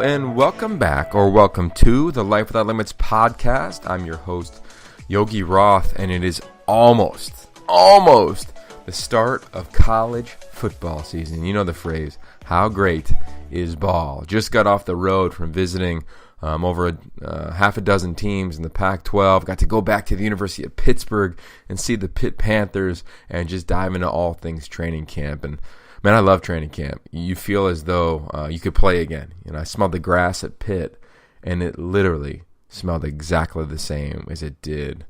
and welcome back, or welcome to the Life Without Limits podcast. I'm your host, Yogi Roth, and it is almost the start of college football season. You know the phrase, how great is ball? Just got off the road from visiting over half a dozen teams in the Pac-12. Got to go back to the University of Pittsburgh and see the Pitt Panthers and just dive into all things training camp. And man, I love training camp. You feel as though you could play again. You know, I smelled the grass at Pitt, and it literally smelled exactly the same as it did,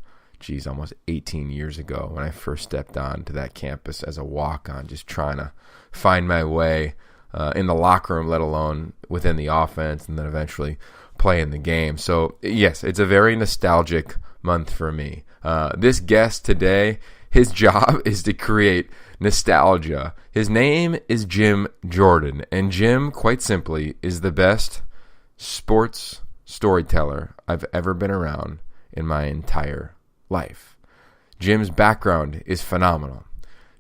almost 18 years ago when I first stepped onto that campus as a walk-on, just trying to find my way in the locker room, let alone within the offense, and then eventually play in the game. So, yes, it's a very nostalgic month for me. This guest today, his job is to create nostalgia. His name is Jim Jorden, and Jim, quite simply, is the best sports storyteller I've ever been around in my entire life. Jim's background is phenomenal.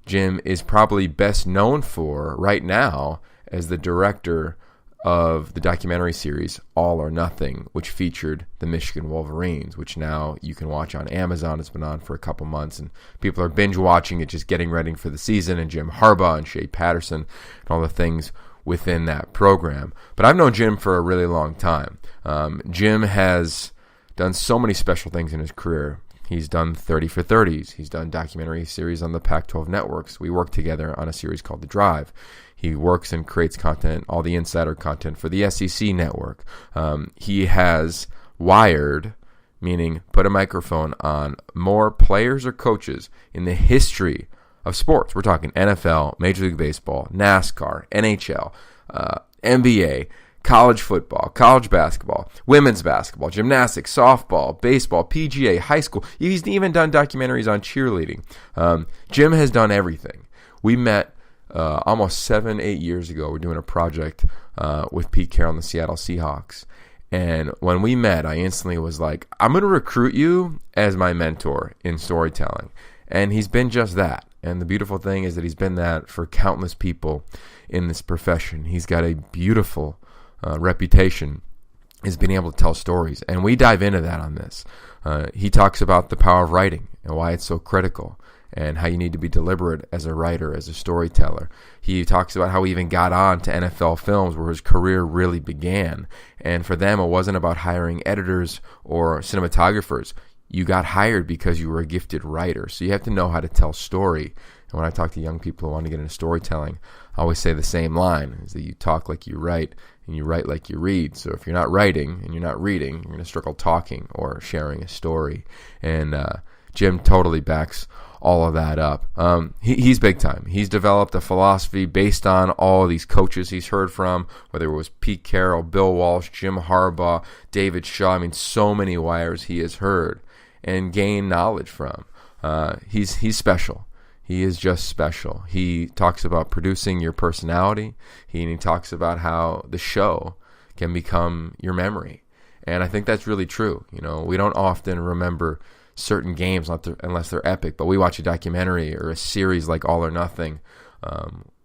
Jim is probably best known for, right now, as the director of the documentary series All or Nothing, which featured the Michigan Wolverines, which now you can watch on Amazon. It's been on for a couple months, and people are binge watching it, just getting ready for the season, and Jim Harbaugh and Shea Patterson and all the things within that program. But I've known Jim for a really long time. Jim has done so many special things in his career. He's done 30 for 30s. He's done documentary series on the Pac-12 networks. We worked together on a series called The Drive. He works and creates content, all the insider content for the SEC network. He has wired, meaning put a microphone on more players or coaches in the history of sports. We're talking NFL, Major League Baseball, NASCAR, NHL, NBA, college football, college basketball, women's basketball, gymnastics, softball, baseball, PGA, high school. He's even done documentaries on cheerleading. Jim has done everything. We met almost 7-8 years ago. We're doing a project with Pete Carroll and the Seattle Seahawks. And when we met, I instantly was like, I'm going to recruit you as my mentor in storytelling. And he's been just that. And the beautiful thing is that he's been that for countless people in this profession. He's got a beautiful reputation is being able to tell stories. And we dive into that on this. He talks about the power of writing and why it's so critical and how you need to be deliberate as a writer, as a storyteller. He talks about how he even got on to NFL Films, where his career really began. And for them, it wasn't about hiring editors or cinematographers. You got hired because you were a gifted writer. So you have to know how to tell story. And when I talk to young people who want to get into storytelling, I always say the same line, is that you talk like you write, and you write like you read. So if you're not writing and you're not reading, you're going to struggle talking or sharing a story. And Jim totally backs all of that up. He's big time. He's developed a philosophy based on all of these coaches he's heard from, whether it was Pete Carroll, Bill Walsh, Jim Harbaugh, David Shaw. I mean, so many wires he has heard and gained knowledge from. He's special. He is just special. He talks about producing your personality. He talks about how the show can become your memory. And I think that's really true. You know, we don't often remember certain games unless they're epic, but we watch a documentary or a series like All or Nothing,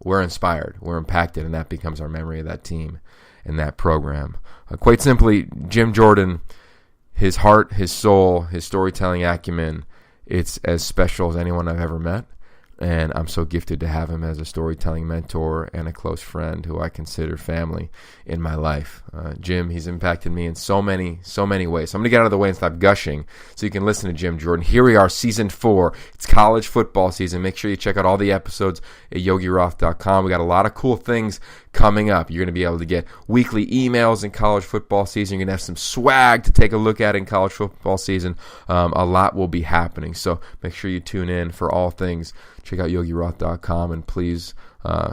we're inspired, we're impacted, and that becomes our memory of that team and that program. Quite simply, Jim Jorden, his heart, his soul, his storytelling acumen, it's as special as anyone I've ever met. And I'm so gifted to have him as a storytelling mentor and a close friend who I consider family in my life. Jim, he's impacted me in so many ways. So I'm going to get out of the way and stop gushing so you can listen to Jim Jorden. Here we are, Season 4. It's college football season. Make sure you check out all the episodes at yogiroth.com. We got a lot of cool things coming up. You're going to be able to get weekly emails in college football season. You're going to have some swag to take a look at in college football season. A lot will be happening. So make sure you tune in for all things. Check out yogiroth.com, and please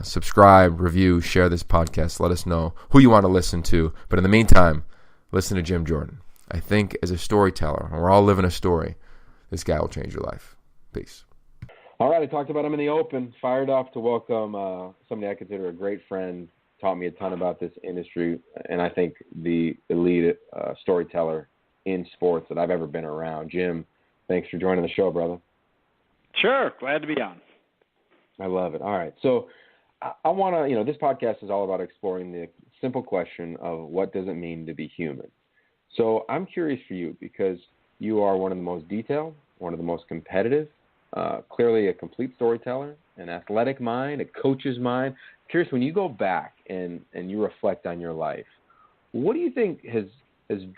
subscribe, review, share this podcast. Let us know who you want to listen to. But in the meantime, listen to Jim Jorden. I think as a storyteller, and we're all living a story, this guy will change your life. Peace. All right, I talked about him in the open. Fired up to welcome somebody I consider a great friend. Taught me a ton about this industry, and I think the elite storyteller in sports that I've ever been around. Jim, thanks for joining the show, brother. Sure, glad to be on. I love it. All right, so I want to, this podcast is all about exploring the simple question of what does it mean to be human. So I'm curious for you, because you are one of the most detailed, one of the most competitive, clearly a complete storyteller, an athletic mind, a coach's mind. Curious, when you go back and you reflect on your life, what do you think has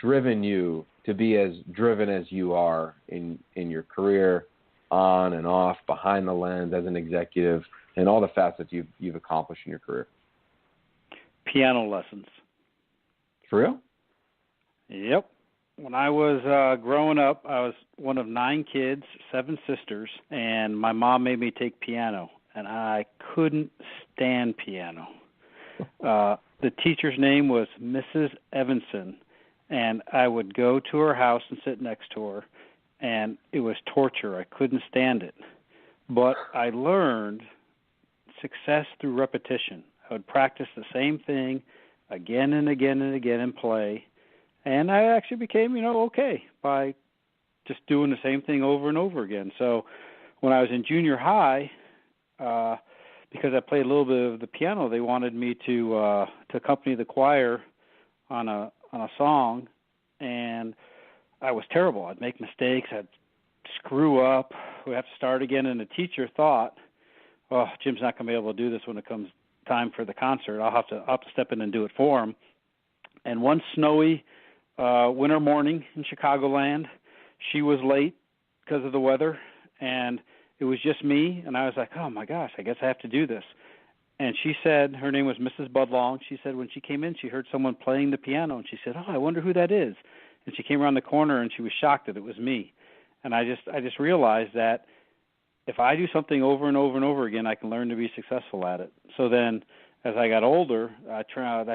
driven you to be as driven as you are in your career, on and off, behind the lens, as an executive, and all the facets you've accomplished in your career? Piano lessons. For real? Yep. When I was growing up, I was one of 9 kids, 7 sisters, and my mom made me take piano, and I couldn't stand piano. The teacher's name was Mrs. Evanson, and I would go to her house and sit next to her, and it was torture. I couldn't stand it. But I learned success through repetition. I would practice the same thing again and again and again and play, and I actually became, okay by just doing the same thing over and over again. So when I was in junior high, because I played a little bit of the piano, they wanted me to accompany the choir on a song, and I was terrible. I'd make mistakes. I'd screw up. We'd have to start again, and the teacher thought, oh, Jim's not going to be able to do this when it comes time for the concert. I'll have to step in and do it for him. And one snowy winter morning in Chicagoland, she was late because of the weather, and it was just me, and I was like, oh, my gosh, I guess I have to do this. And she said, her name was Mrs. Budlong, she said when she came in, she heard someone playing the piano, and she said, oh, I wonder who that is. And she came around the corner, and she was shocked that it was me. And I just realized that if I do something over and over and over again, I can learn to be successful at it. So then as I got older, that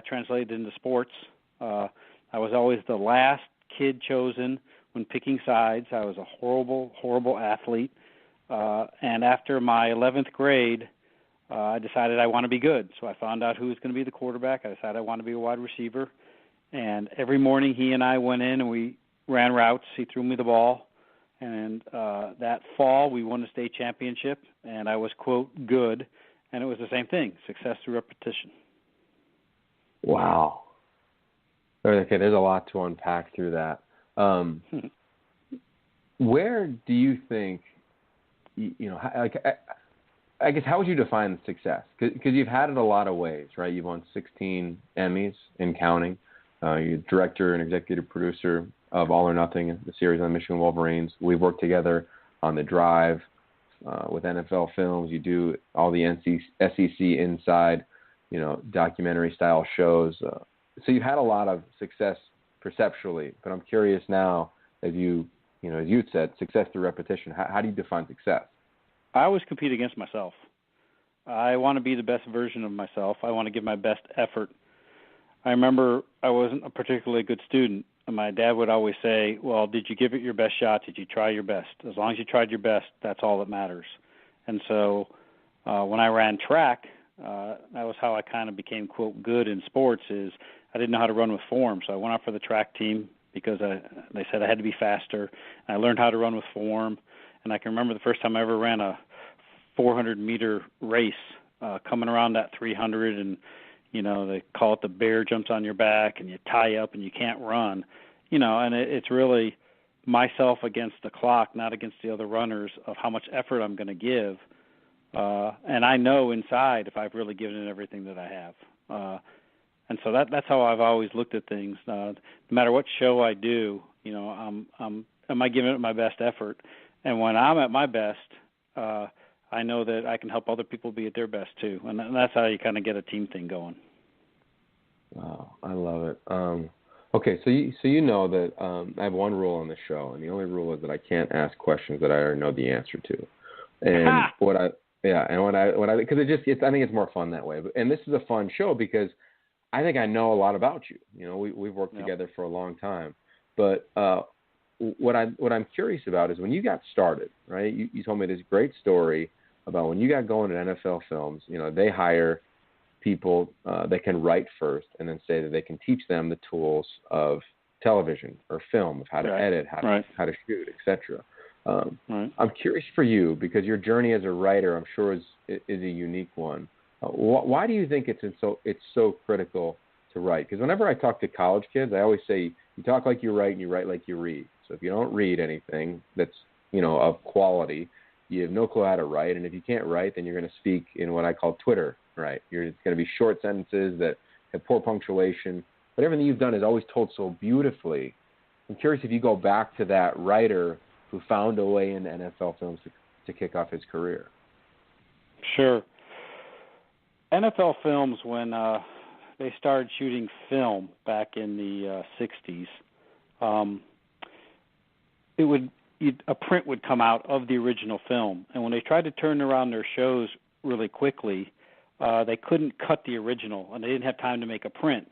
translated into sports. I was always the last kid chosen when picking sides. I was a horrible, horrible athlete. And after my 11th grade, I decided I want to be good. So I found out who was going to be the quarterback. I decided I want to be a wide receiver. And every morning he and I went in and we ran routes. He threw me the ball. And that fall we won the state championship, and I was, quote, good. And it was the same thing, success through repetition. Wow. Okay, there's a lot to unpack through that. Where do you think, I guess, how would you define success? Because you've had it a lot of ways, right? You've won 16 Emmys and counting. You're director and executive producer of All or Nothing, the series on the Michigan Wolverines. We've worked together on The Drive with NFL Films. You do all the SEC Inside, documentary-style shows. So you've had a lot of success perceptually, but I'm curious now, as you said, success through repetition. How do you define success? I always compete against myself. I want to be the best version of myself. I want to give my best effort. I remember I wasn't a particularly good student, and my dad would always say, well, did you give it your best shot? Did you try your best? As long as you tried your best, that's all that matters. And so when I ran track, that was how I kind of became, quote, good in sports, is I didn't know how to run with form. So I went out for the track team because they said I had to be faster. And I learned how to run with form. And I can remember the first time I ever ran a 400-meter race, coming around that 300, and they call it the bear jumps on your back, and you tie up and you can't run, and it's really myself against the clock, not against the other runners, of how much effort I'm going to give. And I know inside if I've really given it everything that I have. And so that's how I've always looked at things. No matter what show I do, am I giving it my best effort? And when I'm at my best, I know that I can help other people be at their best too, and that's how you kind of get a team thing going. Wow, I love it. Okay, so you know that I have one rule on the show, and the only rule is that I can't ask questions that I already know the answer to. And because I think it's more fun that way. And this is a fun show because I think I know a lot about you. We've worked together for a long time, but what I'm curious about is when you got started, right? You told me this great story about when you got going at NFL Films. They hire people that can write first, and then say that they can teach them the tools of television or film, of how to edit, how to shoot, etc. I'm curious for you, because your journey as a writer, I'm sure, is a unique one. Why do you think it's so critical to write? Because whenever I talk to college kids, I always say you talk like you write and you write like you read. So if you don't read anything that's of quality, you have no clue how to write. And if you can't write, then you're going to speak in what I call Twitter, right? It's going to be short sentences that have poor punctuation. But everything you've done is always told so beautifully. I'm curious if you go back to that writer who found a way in NFL films to kick off his career. Sure. NFL films, when they started shooting film back in the 60s, a print would come out of the original film. And when they tried to turn around their shows really quickly, they couldn't cut the original, and they didn't have time to make a print.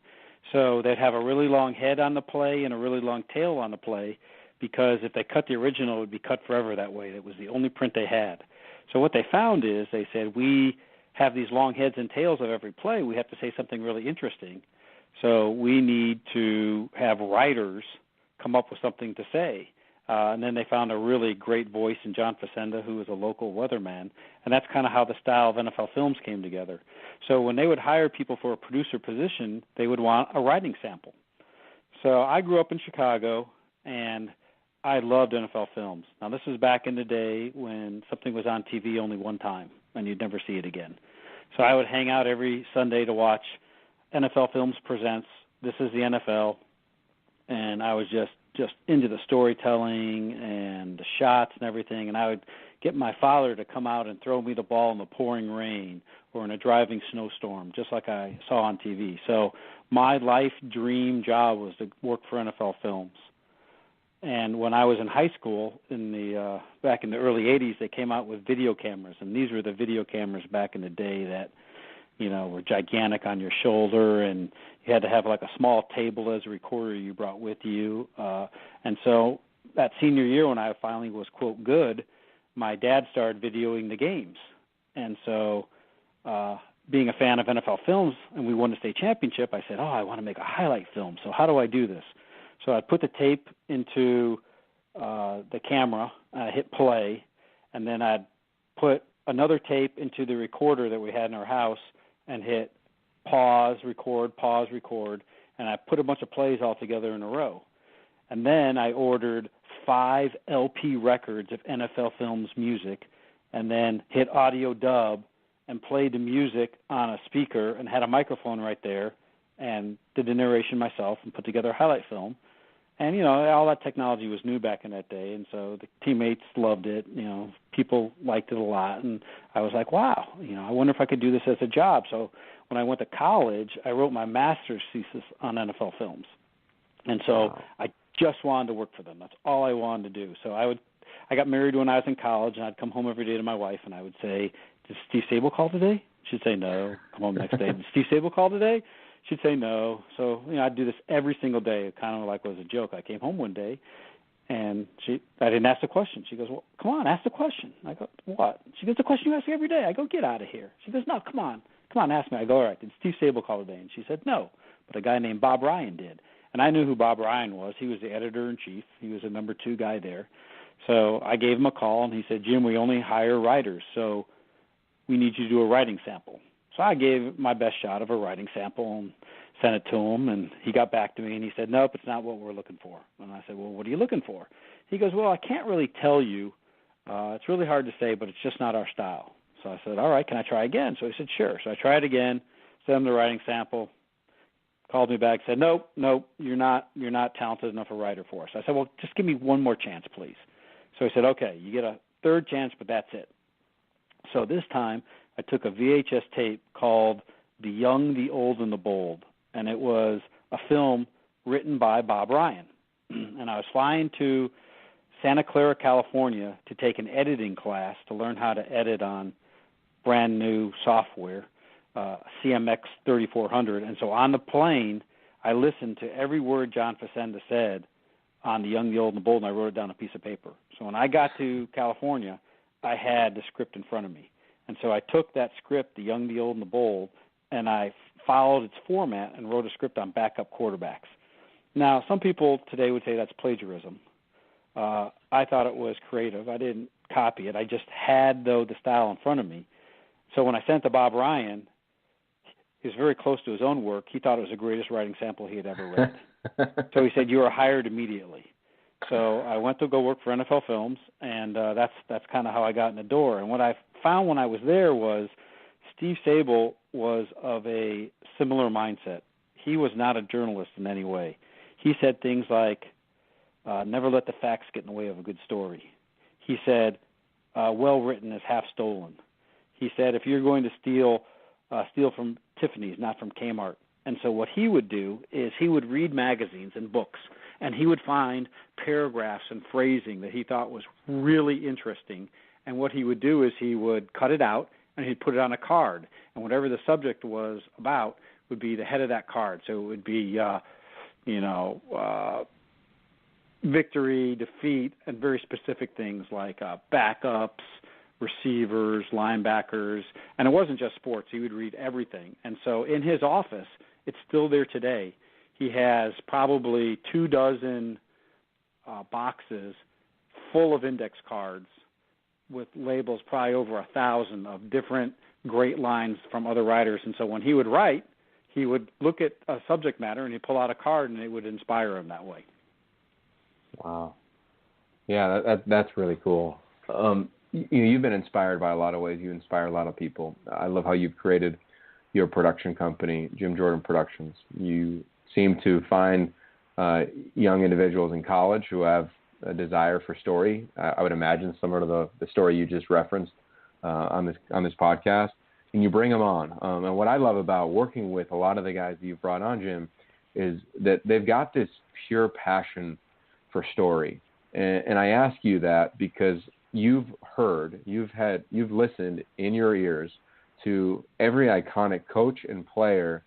So they'd have a really long head on the play and a really long tail on the play, because if they cut the original, it would be cut forever that way. It was the only print they had. So what they found is they said, we have these long heads and tails of every play. We have to say something really interesting. So we need to have writers come up with something to say. And then they found a really great voice in John Facenda, who was a local weatherman, and that's kind of how the style of NFL films came together. So when they would hire people for a producer position, they would want a writing sample. So I grew up in Chicago, and I loved NFL films. Now, this was back in the day when something was on TV only one time, and you'd never see it again. So I would hang out every Sunday to watch NFL Films Presents This Is the NFL, and I was just into the storytelling and the shots and everything, and I would get my father to come out and throw me the ball in the pouring rain or in a driving snowstorm, just like I saw on TV. So my life dream job was to work for NFL Films. And when I was in high school, back in the early 80s, they came out with video cameras, and these were the video cameras back in the day that were gigantic on your shoulder, and you had to have like a small table as a recorder you brought with you. And so that senior year, when I finally was, quote, good, my dad started videoing the games. And so being a fan of NFL films, and we won the state championship, I said, I want to make a highlight film. So how do I do this? So I'd put the tape into the camera, hit play, and then I'd put another tape into the recorder that we had in our house and hit pause, record, and I put a bunch of plays all together in a row. And then I ordered 5 LP records of NFL Films music, and then hit audio dub and played the music on a speaker and had a microphone right there and did the narration myself and put together a highlight film. And, all that technology was new back in that day, and so the teammates loved it. People liked it a lot, and I was like, wow, I wonder if I could do this as a job. So when I went to college, I wrote my master's thesis on NFL films. And so wow. I just wanted to work for them. That's all I wanted to do. So I got married when I was in college, and I'd come home every day to my wife, and I would say, did Steve Sable call today? She'd say no. Come home the next day. Did Steve Sable call today? She'd say no. So, I'd do this every single day. It kind of like was a joke. I came home one day, and I didn't ask the question. She goes, well, come on, ask the question. I go, what? She goes, the question you ask me every day. I go, get out of here. She goes, no, come on, ask me. I go, all right, did Steve Sable call today? And she said, no, but a guy named Bob Ryan did. And I knew who Bob Ryan was. He was the editor-in-chief. He was the number 2 guy there. So I gave him a call, and he said, Jim, we only hire writers, so we need you to do a writing sample. So I gave my best shot of a writing sample and sent it to him, and he got back to me, and he said, nope, it's not what we're looking for. And I said, well, what are you looking for? He goes, well, I can't really tell you. It's really hard to say, but it's just not our style. So I said, all right, can I try again? So he said, sure. So I tried again, sent him the writing sample, called me back, said, nope, you're not talented enough a writer for us. I said, well, just give me one more chance, please. So he said, okay, you get a third chance, but that's it. So this time I took a VHS tape called The Young, the Old, and the Bold, and it was a film written by Bob Ryan. And I was flying to Santa Clara, California to take an editing class to learn how to edit on brand new software, CMX 3400. And so on the plane, I listened to every word John Facenda said on The Young, the Old, and the Bold, and I wrote it down on a piece of paper. So when I got to California, I had the script in front of me. And so I took that script, The Young, the Old, and the Bold, and I followed its format and wrote a script on backup quarterbacks. Now, some people today would say that's plagiarism. I thought it was creative. I didn't copy it. I just had, though, the style in front of me. So when I sent to Bob Ryan, he was very close to his own work. He thought it was the greatest writing sample he had ever read. So he said, "You are hired immediately." So I went to go work for NFL Films, and that's kind of how I got in the door. And what I found when I was there was Steve Sable was of a similar mindset. He was not a journalist in any way. He said things like, never let the facts get in the way of a good story. He said, well written is half stolen. He said, if you're going to steal from Tiffany's, not from Kmart. And so what he would do is he would read magazines and books, and he would find paragraphs and phrasing that he thought was really interesting. And what he would do is he would cut it out, and he'd put it on a card. And whatever the subject was about would be the head of that card. So it would be, victory, defeat, and very specific things like backups, receivers, linebackers. And it wasn't just sports. He would read everything. And so in his office, it's still there today. He has probably 24 boxes full of index cards with labels probably over 1,000 of different great lines from other writers. And so when he would write, he would look at a subject matter and he'd pull out a card and it would inspire him that way. Wow. Yeah, that's really cool. You've been inspired by a lot of ways. You inspire a lot of people. I love how you've created your production company, Jim Jorden Productions. You seem to find young individuals in college who have a desire for story. I would imagine similar to the story you just referenced on this podcast, and you bring them on. And what I love about working with a lot of the guys that you've brought on, Jim, is that they've got this pure passion for story. And I ask you that because you've listened in your ears to every iconic coach and player,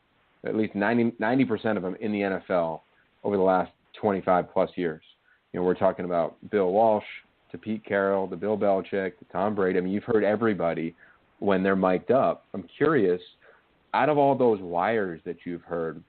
at least 90% of them in the NFL over the last 25 plus years. We're talking about Bill Walsh to Pete Carroll to Bill Belichick to Tom Brady. I mean, you've heard everybody when they're mic'd up. I'm curious, out of all those wires that you've heard,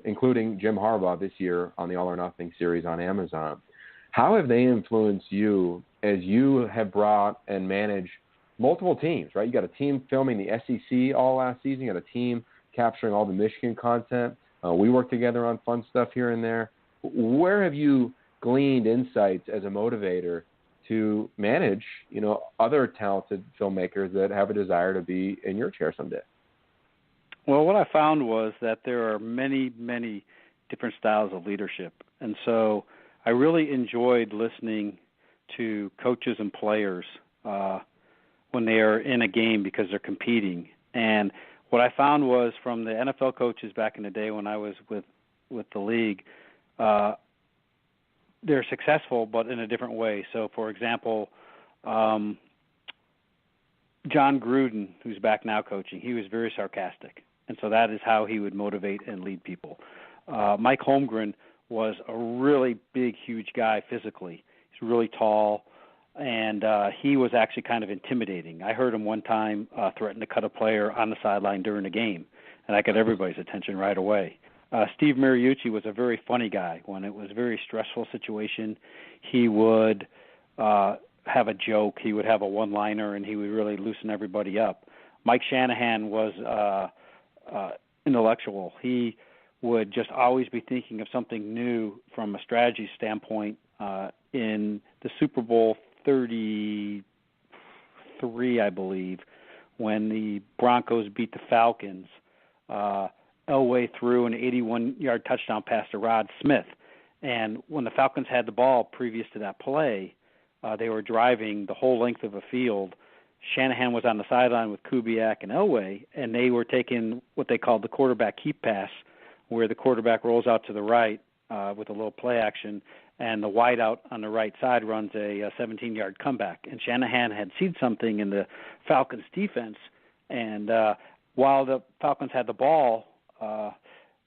including Jim Harbaugh this year on the All or Nothing series on Amazon, how have they influenced you as you have brought and managed multiple teams, right? You got a team filming the SEC all last season. You got a team capturing all the Michigan content. We work together on fun stuff here and there. Where have you gleaned insights as a motivator to manage, other talented filmmakers that have a desire to be in your chair someday? Well, what I found was that there are many, many different styles of leadership. And so I really enjoyed listening to coaches and players when they are in a game because they're competing. And what I found was from the NFL coaches back in the day when I was with the league, they're successful but in a different way. So, for example, John Gruden, who's back now coaching, he was very sarcastic. And so that is how he would motivate and lead people. Mike Holmgren was a really big, huge guy physically. He's really tall, and he was actually kind of intimidating. I heard him one time threaten to cut a player on the sideline during a game, and I got everybody's attention right away. Steve Mariucci was a very funny guy. When it was a very stressful situation, he would have a joke. He would have a one-liner, and he would really loosen everybody up. Mike Shanahan was intellectual. He would just always be thinking of something new from a strategy standpoint. In the Super Bowl 33, I believe, when the Broncos beat the Falcons, Elway threw an 81-yard touchdown pass to Rod Smith. And when the Falcons had the ball previous to that play, they were driving the whole length of a field. Shanahan was on the sideline with Kubiak and Elway, and they were taking what they called the quarterback keep pass, where the quarterback rolls out to the right with a little play action, and the wideout on the right side runs a 17-yard comeback. And Shanahan had seen something in the Falcons' defense, and while the Falcons had the ball,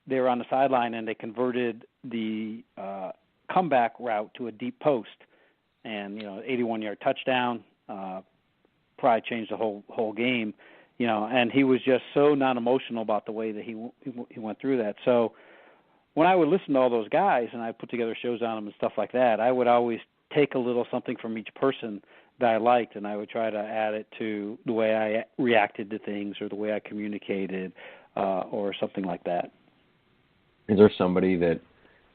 they were on the sideline, and they converted the comeback route to a deep post, and 81-yard touchdown, probably changed the whole game, and he was just so non-emotional about the way that he went through that. So when I would listen to all those guys and I put together shows on them and stuff like that, I would always take a little something from each person that I liked, and I would try to add it to the way I reacted to things or the way I communicated or something like that. Is there somebody that,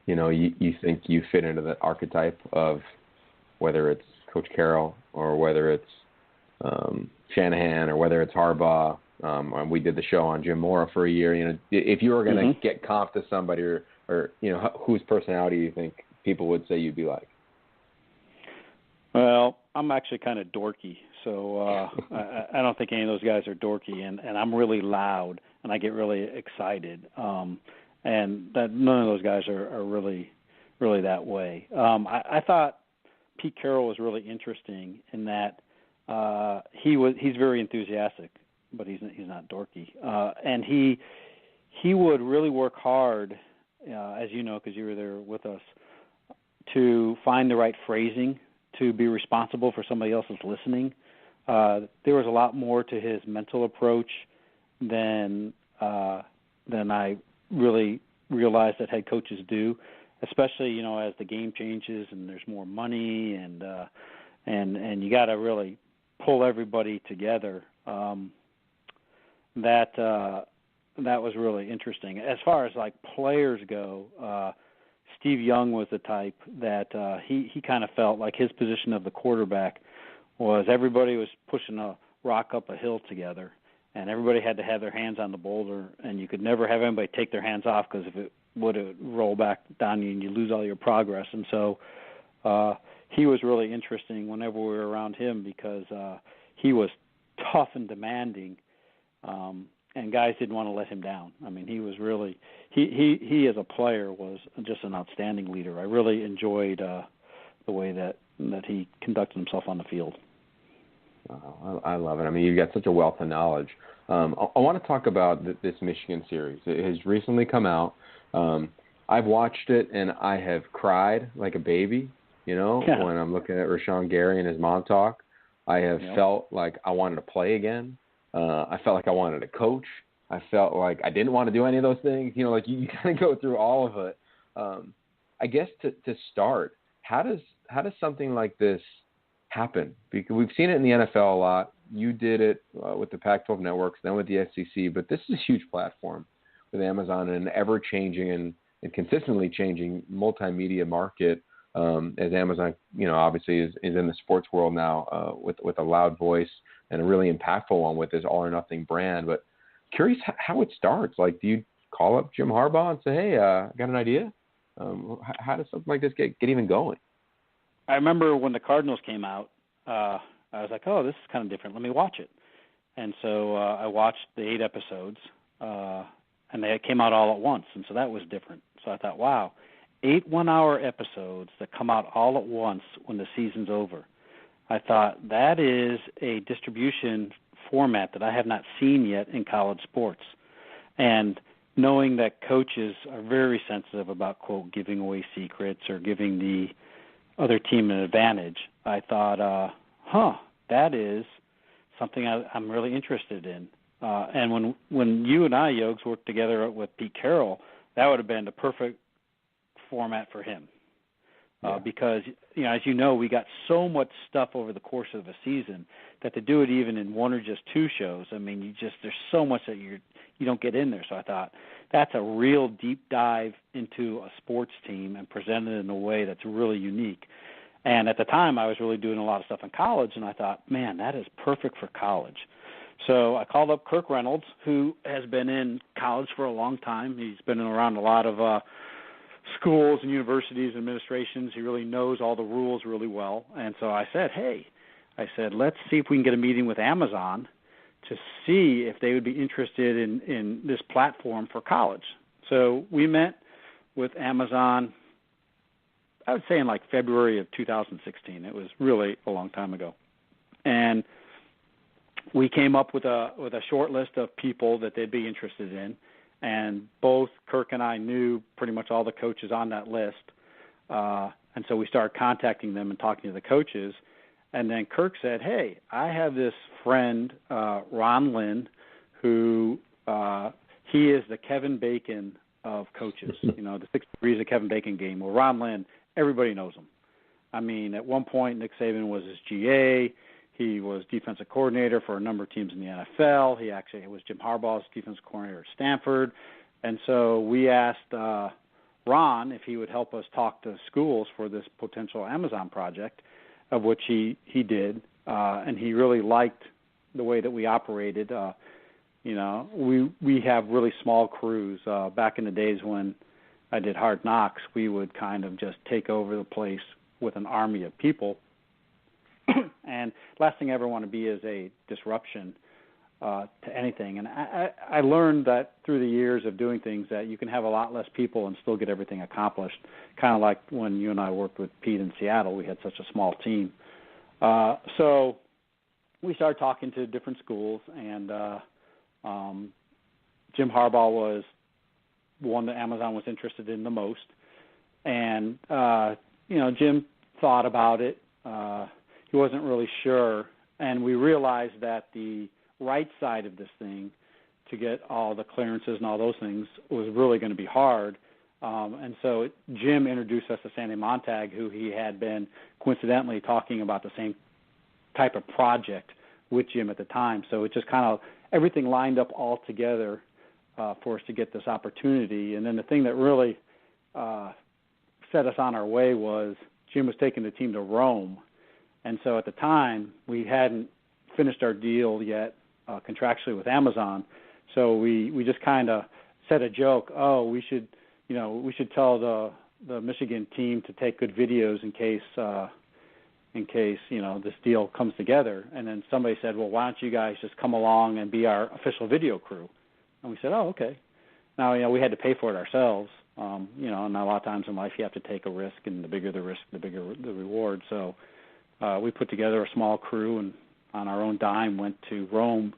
you think you fit into the archetype of, whether it's Coach Carroll or whether it's Shanahan or whether it's Harbaugh? We did the show on Jim Mora for a year. If you were going to get comp to somebody or whose personality you think people would say you'd be like? Well, I'm actually kind of dorky, so I don't think any of those guys are dorky, and I'm really loud, and I get really excited, and that none of those guys are really that way. I thought Pete Carroll was really interesting in that he's very enthusiastic, but he's not dorky, and he would really work hard, as you know, because you were there with us, to find the right phrasing, to be responsible for somebody else's listening. There was a lot more to his mental approach than I really realized that head coaches do, especially as the game changes and there's more money and you got to really pull everybody together. That was really interesting. As far as like players go, Steve Young was the type that he kind of felt like his position of the quarterback was everybody was pushing a rock up a hill together, and everybody had to have their hands on the boulder, and you could never have anybody take their hands off because if it would roll back down you and you lose all your progress. And so he was really interesting whenever we were around him because he was tough and demanding, and guys didn't want to let him down. I mean, he was really he as a player was just an outstanding leader. I really enjoyed the way that he conducted himself on the field. I love it. I mean, you've got such a wealth of knowledge. I want to talk about this Michigan series. It has recently come out. I've watched it, and I have cried like a baby, when I'm looking at Rashawn Gary and his mom talk. I have felt like I wanted to play again. I felt like I wanted to coach. I felt like I didn't want to do any of those things. Like you kind of go through all of it. I guess to start, how does something like this happen? Because we've seen it in the NFL a lot. You did it with the Pac-12 networks, then with the SEC, but this is a huge platform with Amazon and an ever-changing and consistently changing multimedia market. As Amazon, obviously is in the sports world now with a loud voice and a really impactful one with this all or nothing brand. But curious how it starts. Like, do you call up Jim Harbaugh and say, hey, I got an idea? How does something like this get even going? I remember when the Cardinals came out, I was like, oh, this is kind of different. Let me watch it. And so I watched the 8 episodes, and they came out all at once, and so that was different. So I thought, wow, 8 one-hour episodes that come out all at once when the season's over. I thought that is a distribution format that I have not seen yet in college sports. And knowing that coaches are very sensitive about, quote, giving away secrets or giving the other team an advantage, I thought, that is something I'm really interested in. And when you and I, Yogs, worked together with Pete Carroll, that would have been the perfect format for him. Because, as you know, we got so much stuff over the course of a season that to do it even in 1 or just 2 shows, I mean, there's so much that you don't get in there. So I thought that's a real deep dive into a sports team and present it in a way that's really unique. And at the time, I was really doing a lot of stuff in college, and I thought, man, that is perfect for college. So I called up Kirk Reynolds, who has been in college for a long time. He's been around a lot of schools and universities and administrations. He really knows all the rules really well. And so I said, let's see if we can get a meeting with Amazon to see if they would be interested in this platform for college. So we met with Amazon, I would say in like February of 2016. It was really a long time ago. And we came up with a short list of people that they'd be interested in. And both Kirk and I knew pretty much all the coaches on that list. And so we started contacting them and talking to the coaches. And then Kirk said, hey, I have this friend, Ron Lynn, who he is the Kevin Bacon of coaches, the 6 Degrees of Kevin Bacon game. Well, Ron Lynn, everybody knows him. I mean, at one point, Nick Saban was his GA. He was defensive coordinator for a number of teams in the NFL. He actually was Jim Harbaugh's defensive coordinator at Stanford. And so we asked Ron if he would help us talk to schools for this potential Amazon project, of which he did. And he really liked the way that we operated. We have really small crews. Back in the days when I did Hard Knocks, we would kind of just take over the place with an army of people. And last thing I ever want to be is a disruption to anything. And I learned that through the years of doing things that you can have a lot less people and still get everything accomplished, kind of like when you and I worked with Pete in Seattle. We had such a small team. So we started talking to different schools, and Jim Harbaugh was one that Amazon was interested in the most. And, Jim thought about it. He wasn't really sure. And we realized that the right side of this thing, to get all the clearances and all those things, was really going to be hard. And so Jim introduced us to Sandy Montag, who he had been coincidentally talking about the same type of project with Jim at the time. So it just kind of, everything lined up all together for us to get this opportunity. And then the thing that really set us on our way was Jim was taking the team to Rome. And so at the time, we hadn't finished our deal yet contractually with Amazon. So we just kind of said a joke, we should tell the Michigan team to take good videos in case this deal comes together. And then somebody said, well, why don't you guys just come along and be our official video crew? And we said, okay. Now, we had to pay for it ourselves, and a lot of times in life you have to take a risk, and the bigger the risk, the bigger the reward. So we put together a small crew and on our own dime went to Rome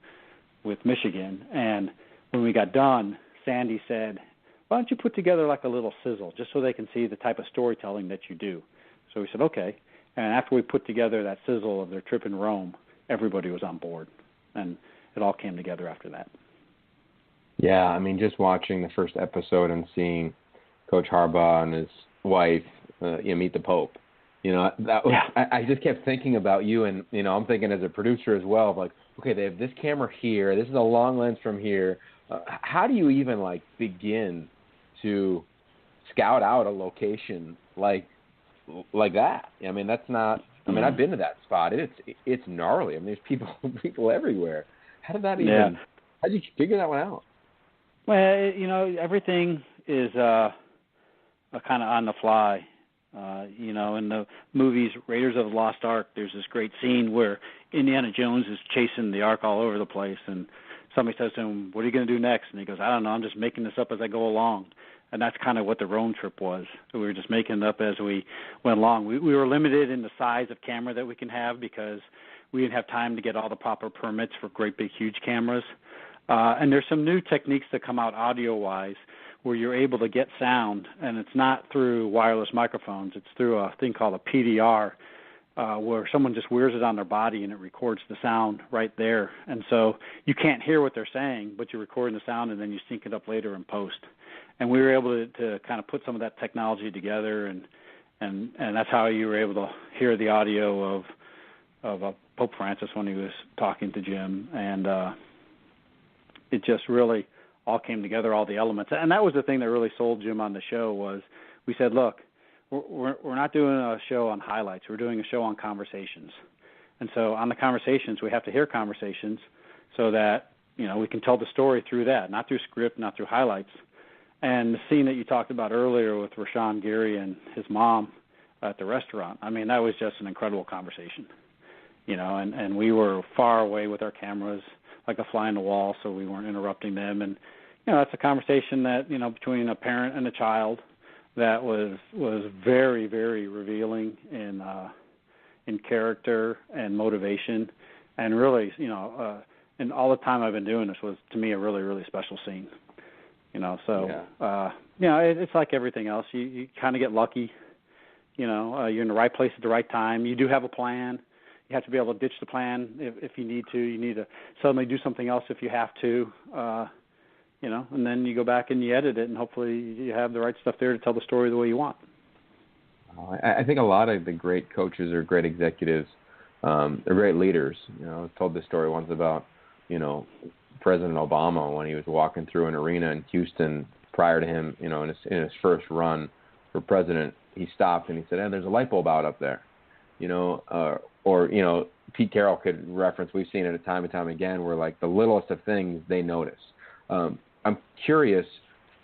with Michigan. And when we got done, Sandy said, why don't you put together like a little sizzle just so they can see the type of storytelling that you do? So we said, okay. And after we put together that sizzle of their trip in Rome, everybody was on board. And it all came together after that. Yeah, I mean, just watching the first episode and seeing Coach Harbaugh and his wife, meet the Pope. That was, yeah. I just kept thinking about you, and I'm thinking as a producer as well, like, okay, they have this camera here, this is a long lens from here. How do you even begin to scout out a location like that? I mean, that's not. I mean, I've been to that spot. It's gnarly. I mean, there's people everywhere. How did that even? Yeah. How did you figure that one out? Well, everything is kind of on the fly. In the movies Raiders of the Lost Ark, there's this great scene where Indiana Jones is chasing the Ark all over the place, and somebody says to him, what are you going to do next? And he goes, I don't know, I'm just making this up as I go along. And that's kind of what the Rome trip was. We were just making it up as we went along. We were limited in the size of camera that we can have because we didn't have time to get all the proper permits for great big huge cameras. And there's some new techniques that come out audio-wise where you're able to get sound, and it's not through wireless microphones. It's through a thing called a PDR, where someone just wears it on their body and it records the sound right there. And so you can't hear what they're saying, but you're recording the sound and then you sync it up later in post. And we were able to kind of put some of that technology together, and that's how you were able to hear the audio of Pope Francis when he was talking to Jim. And it just really all came together, all the elements. And that was the thing that really sold Jim on the show was we said, look, we're not doing a show on highlights. We're doing a show on conversations. And so on the conversations, we have to hear conversations so that, we can tell the story through that, not through script, not through highlights. And the scene that you talked about earlier with Rashawn Gary and his mom at the restaurant, I mean, that was just an incredible conversation, and we were far away with our cameras like a fly on the wall, so we weren't interrupting them. And, that's a conversation that, between a parent and a child that was very, very revealing in character and motivation. And really, and all the time I've been doing this was, to me, a really, really special scene. It's like everything else. You kind of get lucky. You're in the right place at the right time. You do have a plan. You have to be able to ditch the plan if you need to. You need to suddenly do something else if you have to. And then you go back and you edit it, and hopefully you have the right stuff there to tell the story the way you want. I think a lot of the great coaches or great executives, they're great leaders. I told this story once about, President Obama when he was walking through an arena in Houston prior to him, in his first run for president. He stopped and he said, "Hey, there's a light bulb out up there," or Pete Carroll could reference. We've seen it time and time again where like the littlest of things they notice. I'm curious.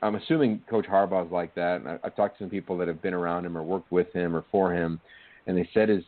I'm assuming Coach Harbaugh's like that. And I've talked to some people that have been around him or worked with him or for him, and they said his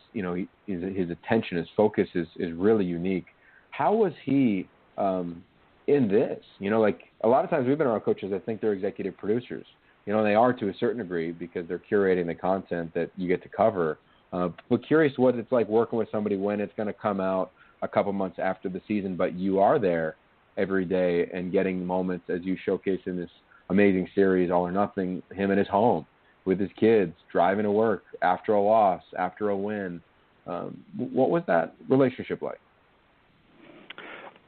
attention, his focus is really unique. How was he in this? Like a lot of times we've been around coaches that think they're executive producers. They are to a certain degree because they're curating the content that you get to cover. But curious what it's like working with somebody when it's going to come out a couple months after the season, but you are there every day and getting moments as you showcase in this amazing series, All or Nothing, him at his home with his kids, driving to work after a loss, after a win. What was that relationship like?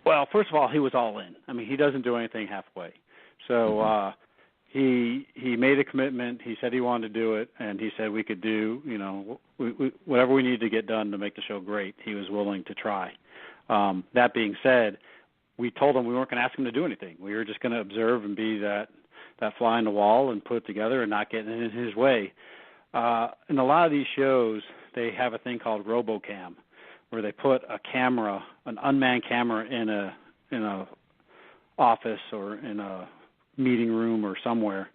Well, first of all, he was all in. I mean, he doesn't do anything halfway. So he made a commitment. He said he wanted to do it, and he said we could do, whatever we needed to get done to make the show great. He was willing to try. That being said, we told him we weren't going to ask him to do anything. We were just going to observe and be that fly on the wall and put it together and not get in his way. In a lot of these shows, they have a thing called RoboCam, where they put a camera, an unmanned camera, in a office or in a meeting room or somewhere,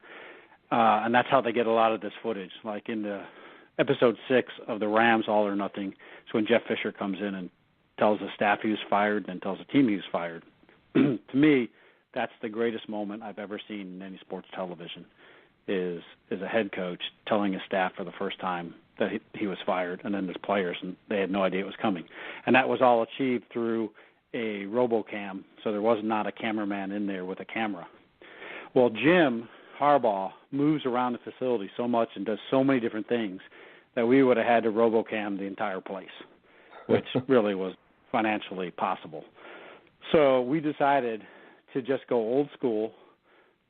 and that's how they get a lot of this footage. Like in the episode 6 of the Rams All or Nothing, it's when Jeff Fisher comes in and tells the staff he was fired, then tells the team he was fired. To me, that's the greatest moment I've ever seen in any sports television, is a head coach telling his staff for the first time that he was fired, and then his players, and they had no idea it was coming. And that was all achieved through a RoboCam, so there was not a cameraman in there with a camera. Well, Jim Harbaugh moves around the facility so much and does so many different things that we would have had to RoboCam the entire place, which really was financially possible. So we decided to just go old school,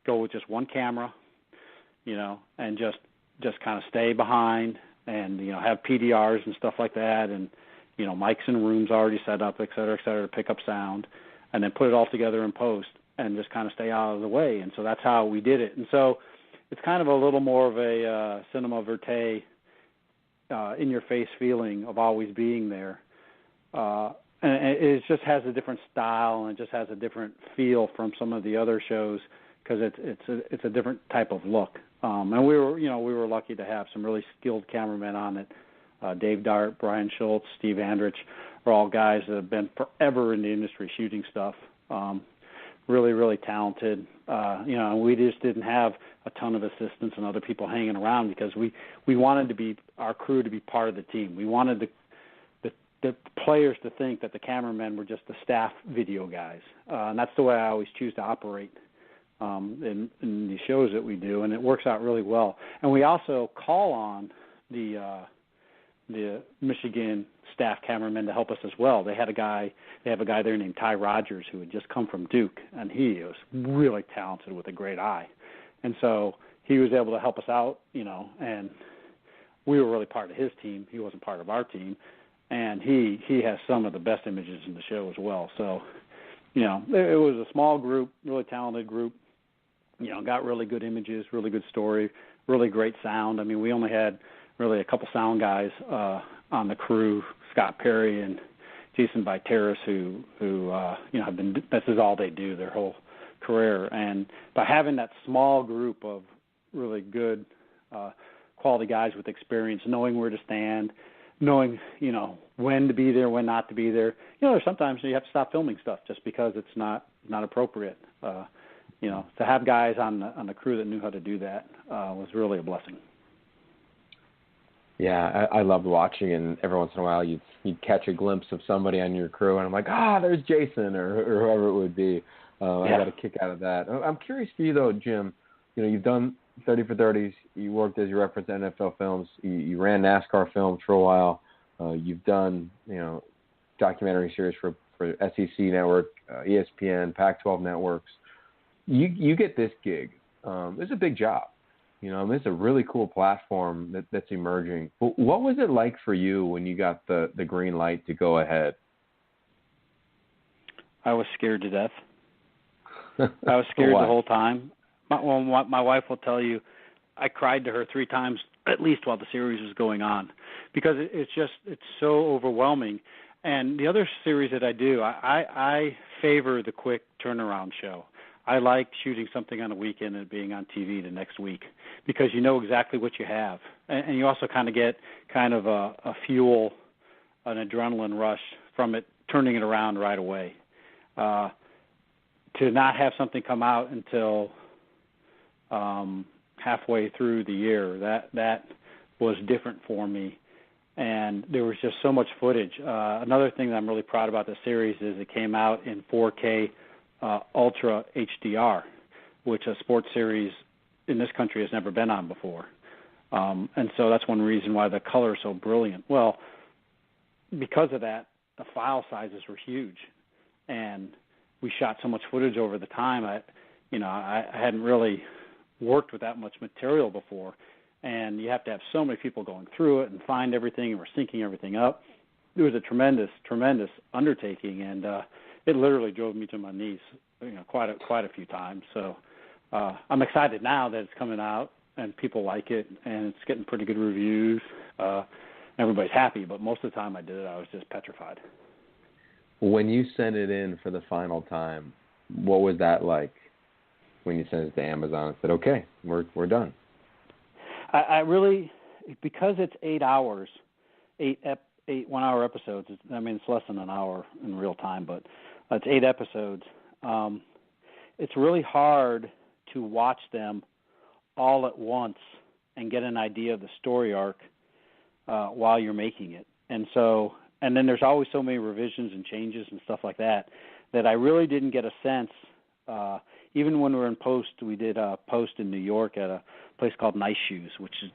go with just one camera, and just kind of stay behind and, have PDRs and stuff like that, and, mics in rooms already set up, et cetera, to pick up sound, and then put it all together in post and just kind of stay out of the way. And so that's how we did it. And so it's kind of a little more of a cinema verite, in-your-face feeling of always being there. And it just has a different style, and it just has a different feel from some of the other shows because it's a different type of look. And we were lucky to have some really skilled cameramen on it. Dave Dart, Brian Schultz, Steve Andrich are all guys that have been forever in the industry shooting stuff. Really, really talented. And we just didn't have a ton of assistants and other people hanging around because we wanted our crew to be part of the team. We wanted the players to think that the cameramen were just the staff video guys. And that's the way I always choose to operate in the shows that we do, and it works out really well. And we also call on the Michigan staff cameramen to help us as well. They have a guy there named Ty Rogers who had just come from Duke, and he was really talented with a great eye. And so he was able to help us out, and we were really part of his team. He wasn't part of our team. And he has some of the best images in the show as well. So, it was a small group, really talented group, got really good images, really good story, really great sound. I mean, we only had really a couple sound guys on the crew, Scott Perry and Jason Viteris, who have been, this is all they do their whole career. And by having that small group of really good quality guys with experience, knowing where to stand, knowing, when to be there, when not to be there. Sometimes you have to stop filming stuff just because it's not appropriate. To have guys on the crew that knew how to do that was really a blessing. Yeah, I loved watching, and every once in a while you'd catch a glimpse of somebody on your crew, and I'm like, there's Jason or whoever it would be. I got a kick out of that. I'm curious for you, though, Jim. You've done 30 for 30s. You worked as you referenced NFL films. You ran NASCAR films for a while. You've done, documentary series for SEC Network, ESPN, Pac-12 networks. You get this gig. It's a big job. It's a really cool platform that's emerging. What was it like for you when you got the green light to go ahead? I was scared to death. I was scared the whole time. My wife will tell you, I cried to her 3 times at least while the series was going on, because it's so overwhelming. And the other series that I do, I favor the quick turnaround show. I like shooting something on a weekend and being on TV the next week, because you know exactly what you have, and you also kind of get a fuel, an adrenaline rush from it, turning it around right away. To not have something come out until halfway through the year, that was different for me. And there was just so much footage. Another thing that I'm really proud about the series is it came out in 4K Ultra HDR, which a sports series in this country has never been on before. And so that's one reason why the color is so brilliant. Well, because of that, the file sizes were huge. And we shot so much footage over the time. I hadn't really worked with that much material before, and you have to have so many people going through it and find everything, and we're syncing everything up. It was a tremendous undertaking, and it literally drove me to my knees, quite a few times. So I'm excited now that it's coming out and people like it, and it's getting pretty good reviews. Everybody's happy, but most of the time I did it, I was just petrified. When you sent it in for the final time, what was that like when you sent it to Amazon and said, okay, we're done? I really, because it's 8 hours, 8 1-hour episodes, it's less than an hour in real time, but it's 8 episodes. It's really hard to watch them all at once and get an idea of the story arc while you're making it. And then there's always so many revisions and changes and stuff like that I really didn't get a sense. Even when we were in post, we did a post in New York at a place called Nice Shoes, which is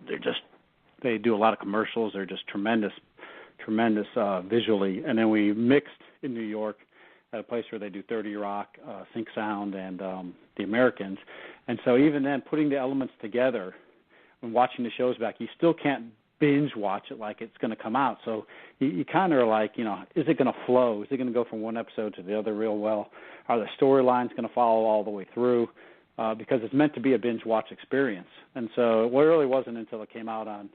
they do a lot of commercials. They're just tremendous visually. And then we mixed in New York at a place where they do 30 Rock, Sync Sound, and the Americans. And so even then, putting the elements together and watching the shows back, you still can't binge watch it like it's going to come out. So you kind of are like, is it going to flow? Is it going to go from one episode to the other real well? Are the storylines going to follow all the way through? Because it's meant to be a binge watch experience. And so it really wasn't until it came out on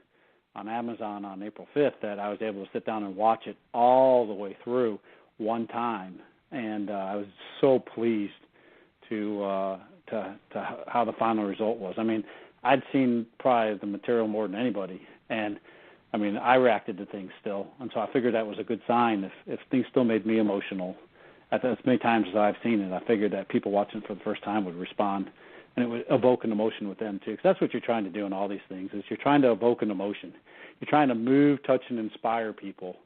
Amazon on April 5th that I was able to sit down and watch it all the way through one time. And I was so pleased to how the final result was. I'd seen probably the material more than anybody, and I reacted to things still, and so I figured that was a good sign. If things still made me emotional, as many times as I've seen it, I figured that people watching it for the first time would respond, and it would evoke an emotion with them too. Because that's what you're trying to do in all these things, is you're trying to evoke an emotion. You're trying to move, touch, and inspire people.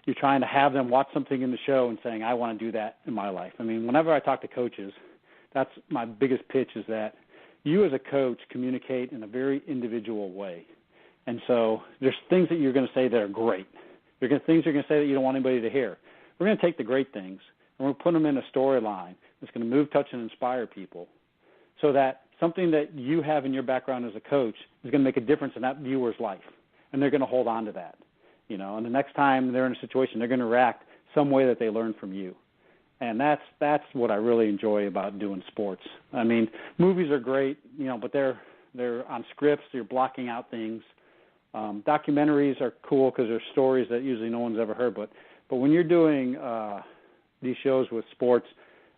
You're trying to have them watch something in the show and saying, I want to do that in my life. Whenever I talk to coaches, that's my biggest pitch, is that you as a coach communicate in a very individual way. And so there's things that you're going to say that are great. Things you're going to say that you don't want anybody to hear. We're going to take the great things and we're going to put them in a storyline that's going to move, touch, and inspire people, so that something that you have in your background as a coach is going to make a difference in that viewer's life, and they're going to hold on to that. And the next time they're in a situation, they're going to react some way that they learn from you. And that's what I really enjoy about doing sports. Movies are great, but they're on scripts. You're blocking out things. Documentaries are cool because they're stories that usually no one's ever heard. But when you're doing these shows with sports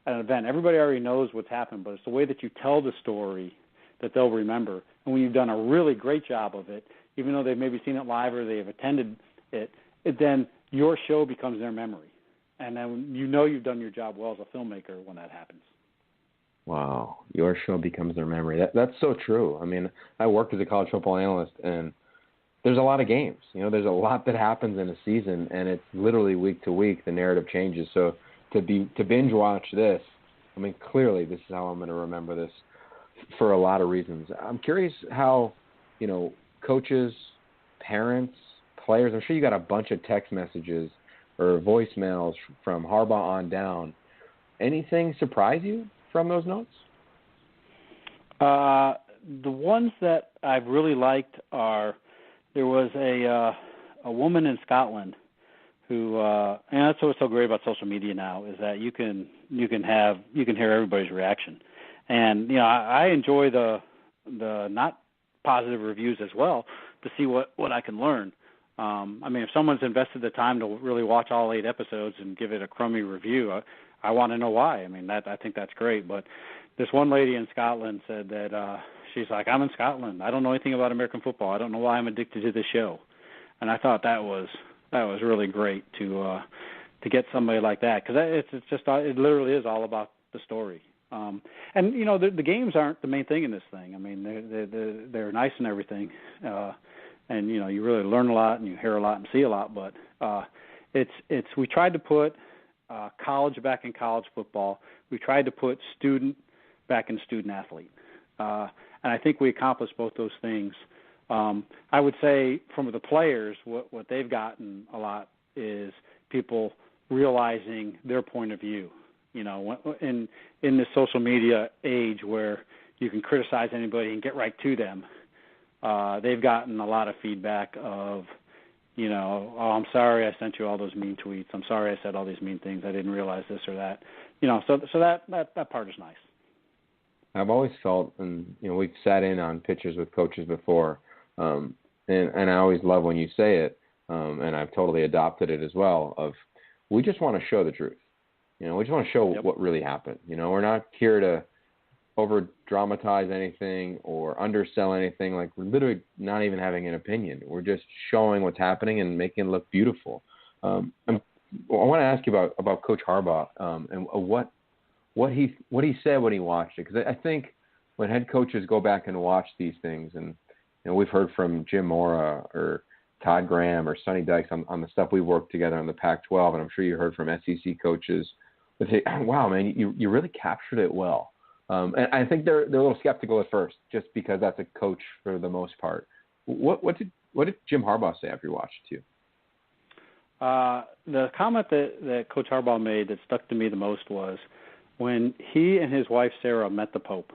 at an event, everybody already knows what's happened, but it's the way that you tell the story that they'll remember. And when you've done a really great job of it, even though they've maybe seen it live or they've attended it, then your show becomes their memory. And then you've done your job well as a filmmaker when that happens. Wow, your show becomes their memory. That's so true. I worked as a college football analyst, and there's a lot of games. There's a lot that happens in a season, and it's literally week to week the narrative changes. So to binge watch this, clearly this is how I'm going to remember this for a lot of reasons. I'm curious how, coaches, parents, players, I'm sure you got a bunch of text messages or voicemails from Harbaugh on down. Anything surprise you from those notes? the ones that I've really liked are, there was a woman in Scotland who, and that's what's so great about social media now, is that you can hear everybody's reaction. And I enjoy the not positive reviews as well, to see what I can learn. If someone's invested the time to really watch all 8 episodes and give it a crummy review, I want to know why. I think that's great. But this one lady in Scotland said that she's like, I'm in Scotland. I don't know anything about American football. I don't know why I'm addicted to this show. And I thought that was really great to get somebody like that, because it literally is all about the story. The games aren't the main thing in this thing. They're nice and everything, and you really learn a lot and you hear a lot and see a lot. But we tried to put college back in college football. We tried to put student back in student athlete, and I think we accomplished both those things. I would say from the players, what they've gotten a lot is people realizing their point of view. In this social media age where you can criticize anybody and get right to them, they've gotten a lot of feedback of, oh, I'm sorry I sent you all those mean tweets. I'm sorry I said all these mean things. I didn't realize this or that. So that part is nice. I've always felt, and we've sat in on pictures with coaches before, and I always love when you say it, and I've totally adopted it as well, of we just want to show the truth. We just want to show what really happened. We're not here to over-dramatize anything or undersell anything. Like, we're literally not even having an opinion. We're just showing what's happening and making it look beautiful. I want to ask you about Coach Harbaugh and what he said when he watched it, because I think when head coaches go back and watch these things, and we've heard from Jim Mora or Todd Graham or Sonny Dykes on the stuff we've worked together on the Pac-12, and I'm sure you heard from SEC coaches. But hey, wow, man, you really captured it well. And I think they're a little skeptical at first, just because that's a coach for the most part. What did Jim Harbaugh say after you watched it too? The comment that Coach Harbaugh made that stuck to me the most was when he and his wife Sarah met the Pope.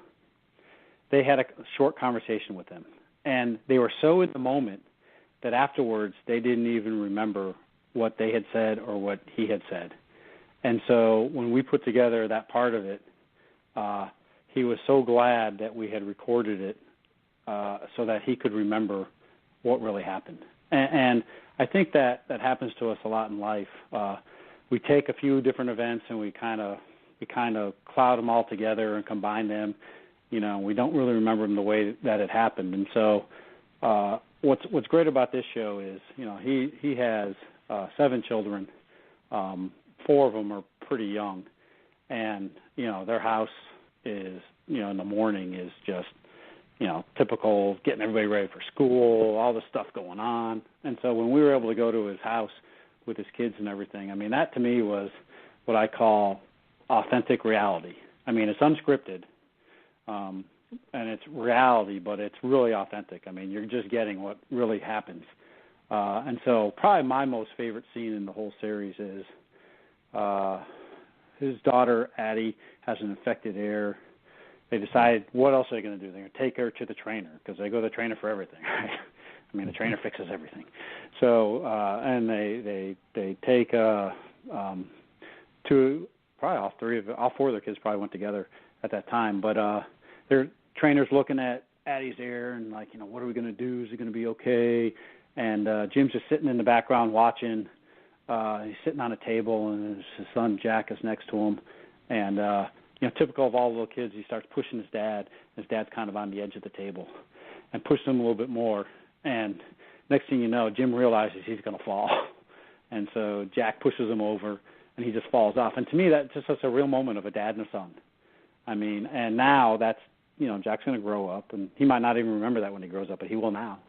They had a short conversation with him, and they were so in the moment that afterwards they didn't even remember what they had said or what he had said. And so when we put together that part of it, he was so glad that we had recorded it so that he could remember what really happened. And I think that happens to us a lot in life. We take a few different events and we kind of cloud them all together and combine them. We don't really remember them the way that it happened. And so what's great about this show is, he has 7 children. 4 of them are pretty young, and their house is, in the morning is just, typical, getting everybody ready for school, all this stuff going on. And so when we were able to go to his house with his kids and everything, that to me was what I call authentic reality. It's unscripted, and it's reality, but it's really authentic. You're just getting what really happens. And so probably my most favorite scene in the whole series is his daughter, Addie, has an infected ear. They decide, what else are they going to do? They're going to take her to the trainer, because they go to the trainer for everything, right? The trainer fixes everything. So, and they take to probably all 4 of their kids probably went together at that time. But their trainer's looking at Addie's ear and what are we going to do? Is it going to be okay? And Jim's just sitting in the background watching. He's sitting on a table, and his son Jack is next to him. And typical of all little kids, he starts pushing his dad. His dad's kind of on the edge of the table, and pushes him a little bit more. And next thing you know, Jim realizes he's going to fall, and so Jack pushes him over, and he just falls off. And to me, that's just such a real moment of a dad and a son. And now that's Jack's going to grow up, and he might not even remember that when he grows up, but he will now.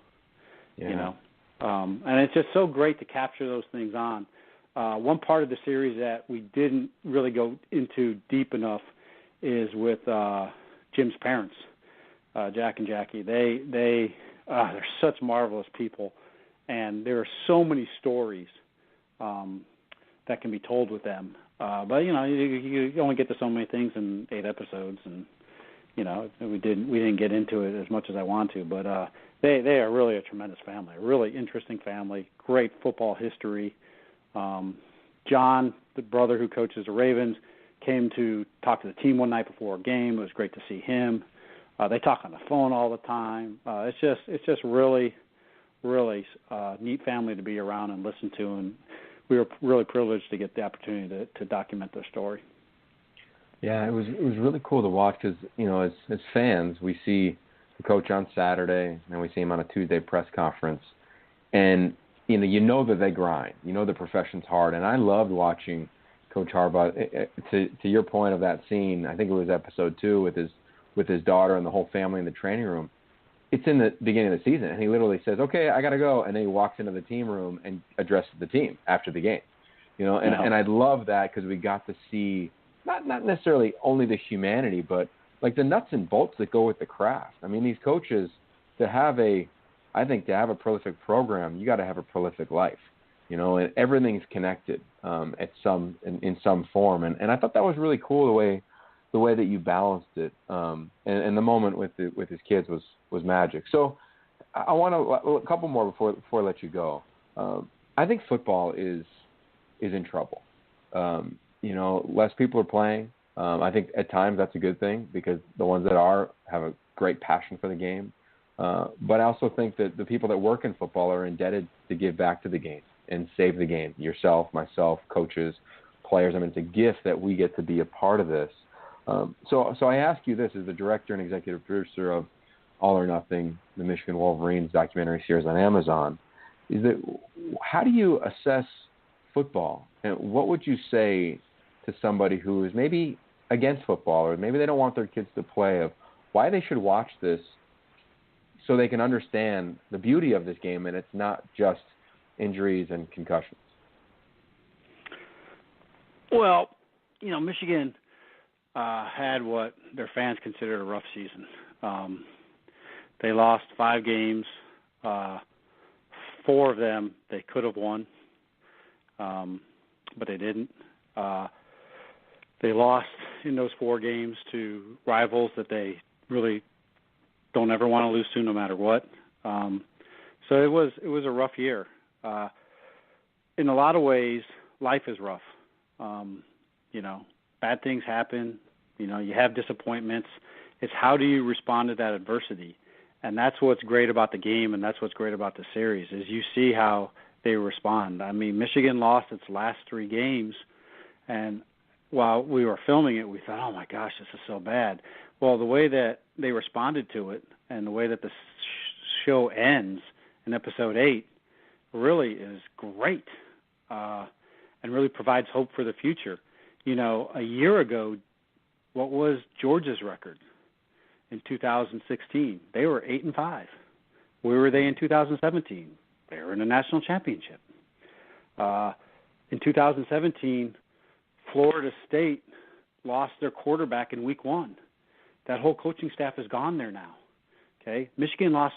Yeah. And it's just so great to capture those things on. One part of the series that we didn't really go into deep enough is with Jim's parents, Jack and Jackie. They're such marvelous people, and there are so many stories that can be told with them. But you only get to so many things in 8 episodes, and we didn't get into it as much as I want to, but they are really a tremendous family, a really interesting family, great football history. John, the brother who coaches the Ravens, came to talk to the team one night before a game. It was great to see him. They talk on the phone all the time. It's just really, really neat family to be around and listen to, and we were really privileged to get the opportunity to document their story. Yeah, it was really cool to watch because, as fans, we see the coach on Saturday and we see him on a Tuesday press conference, and you know that they grind. You know the profession's hard, and I loved watching Coach Harbaugh. To your point of that scene, I think it was episode 2 with his daughter and the whole family in the training room. It's in the beginning of the season, and he literally says, "Okay, I got to go," and then he walks into the team room and addresses the team after the game. And I love that because we got to see not necessarily only the humanity, but like the nuts and bolts that go with the craft. I mean, these coaches to have a prolific program, you got to have a prolific life, and everything's connected in some form. And I thought that was really cool the way that you balanced it. And the moment with his kids was magic. So I want a couple more before I let you go. I think football is in trouble. Less people are playing. I think at times that's a good thing because the ones that have a great passion for the game. But I also think that the people that work in football are indebted to give back to the game and save the game. Yourself, myself, coaches, players. I mean, it's a gift that we get to be a part of this. So I ask you this as the director and executive producer of All or Nothing, the Michigan Wolverines documentary series on Amazon, is that how do you assess football? And what would you say to somebody who is maybe against football or maybe they don't want their kids to play, of why they should watch this so they can understand the beauty of this game and it's not just injuries and concussions? Well, Michigan had what their fans considered a rough season. They lost 5 games. 4 of them they could have won, but they didn't. They lost in those 4 games to rivals that they really don't ever want to lose to, no matter what. So it was a rough year. In a lot of ways, life is rough. Bad things happen. You have disappointments. It's how do you respond to that adversity? And that's what's great about the game, and that's what's great about the series, is you see how they respond. I mean, Michigan lost its last 3 games, and while we were filming it, we thought, oh, my gosh, this is so bad. Well, the way that they responded to it and the way that the show ends in episode 8 really is great and really provides hope for the future. A year ago, what was Georgia's record in 2016? They were 8-5. Where were they in 2017? They were in a national championship. In 2017, Florida State lost their quarterback in week 1. That whole coaching staff is gone there now. Okay, Michigan lost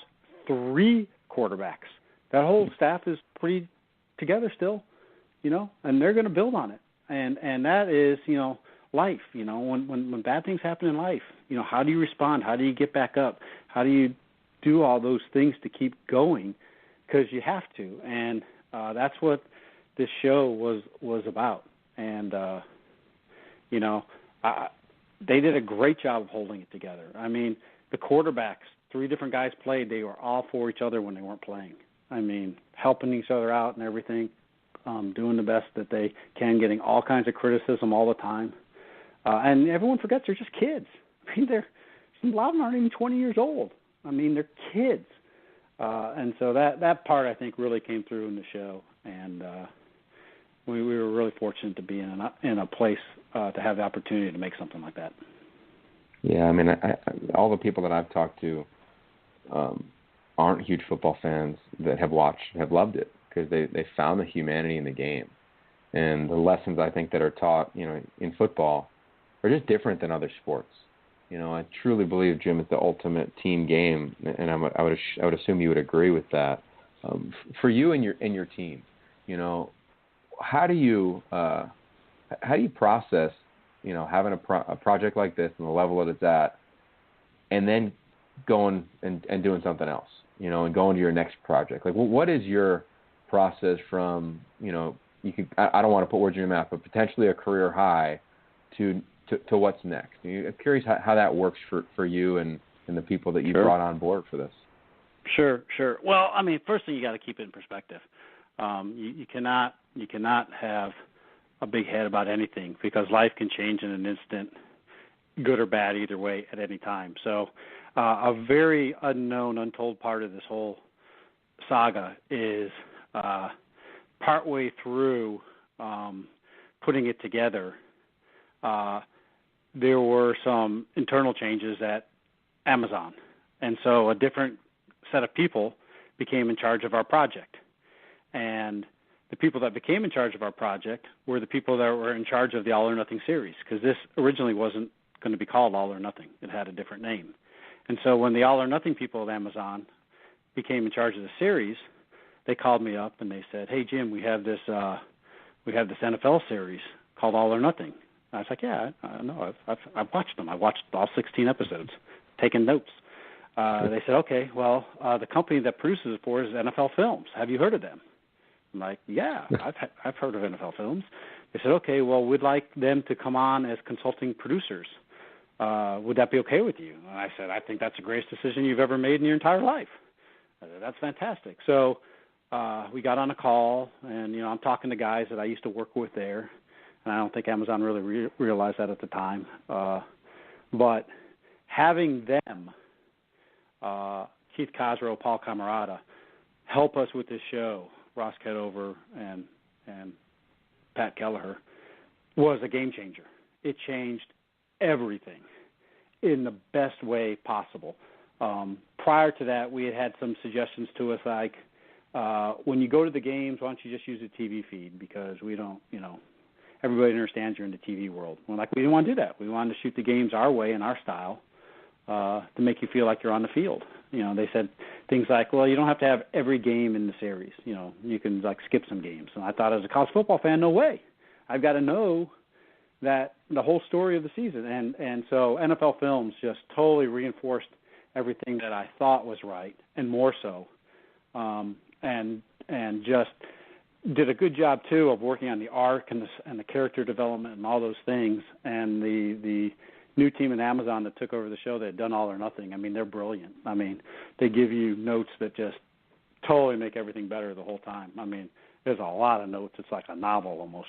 3 quarterbacks. That whole staff is pretty together still, and they're going to build on it. And that is, life. When bad things happen in life, how do you respond? How do you get back up? How do you do all those things to keep going? Because you have to, and that's what this show was about. And they did a great job of holding it together. I mean, the quarterbacks, 3 different guys played. They were all for each other when they weren't playing. I mean, helping each other out and everything, doing the best that they can, getting all kinds of criticism all the time. And everyone forgets they're just kids. I mean, a lot of them aren't even 20 years old. I mean, they're kids. And so that part, I think, really came through in the show. And we were really fortunate to be in a place to have the opportunity to make something like that. Yeah, I mean, all the people that I've talked to aren't huge football fans that have loved it because they found the humanity in the game. And the lessons I think that are taught, in football are just different than other sports. I truly believe, Jim, it's the ultimate team game, and I would assume you would agree with that. For you and your team, how do you process, having a project like this and the level that it's at, and then going and doing something else, and going to your next project? Like, what is your process from, I don't want to put words in your mouth, but potentially a career high to what's next? I'm curious how that works for you and the people that you brought on board for this. Sure. Well, I mean, first thing, you got to keep it in perspective. You cannot have a big head about anything, because life can change in an instant, good or bad, either way, at any time. So a very unknown, untold part of this whole saga is partway through putting it together, there were some internal changes at Amazon. And so a different set of people became in charge of our project. And the people that became in charge of our project were the people that were in charge of the All or Nothing series, because this originally wasn't going to be called All or Nothing. It had a different name. And so when the All or Nothing people at Amazon became in charge of the series, they called me up and they said, "Hey, Jim, we have this NFL series called All or Nothing." I was like, "Yeah, I know. I've watched them. I watched all 16 episodes, taking notes." They said, "Okay, well, the company that produces it for us is NFL Films. Have you heard of them?" I'm like, "Yeah, I've heard of NFL Films." They said, "Okay, well, we'd like them to come on as consulting producers. Would that be okay with you?" And I said, "I think that's the greatest decision you've ever made in your entire life." I said, "That's fantastic." So we got on a call, and I'm talking to guys that I used to work with there, and I don't think Amazon really realized that at the time. But having them, Keith Cosrow, Paul Camarata, help us with this show, Ross Kedover and Pat Kelleher, was a game changer. It changed everything in the best way possible. Prior to that, we had some suggestions to us like, when you go to the games, why don't you just use a TV feed, because we don't, everybody understands you're in the TV world. We're like, we didn't want to do that. We wanted to shoot the games our way and our style, to make you feel like you're on the field. They said things like, well, you don't have to have every game in the series. You can skip some games. And I thought, as a college football fan, no way. I've got to know that the whole story of the season. And so NFL Films just totally reinforced everything that I thought was right, and more so. And just did a good job too of working on the arc and the character development and all those things. And the new team at Amazon that took over the show, that had done All or Nothing, I mean, they're brilliant. I mean, they give you notes that just totally make everything better the whole time. I mean, there's a lot of notes. It's like a novel almost,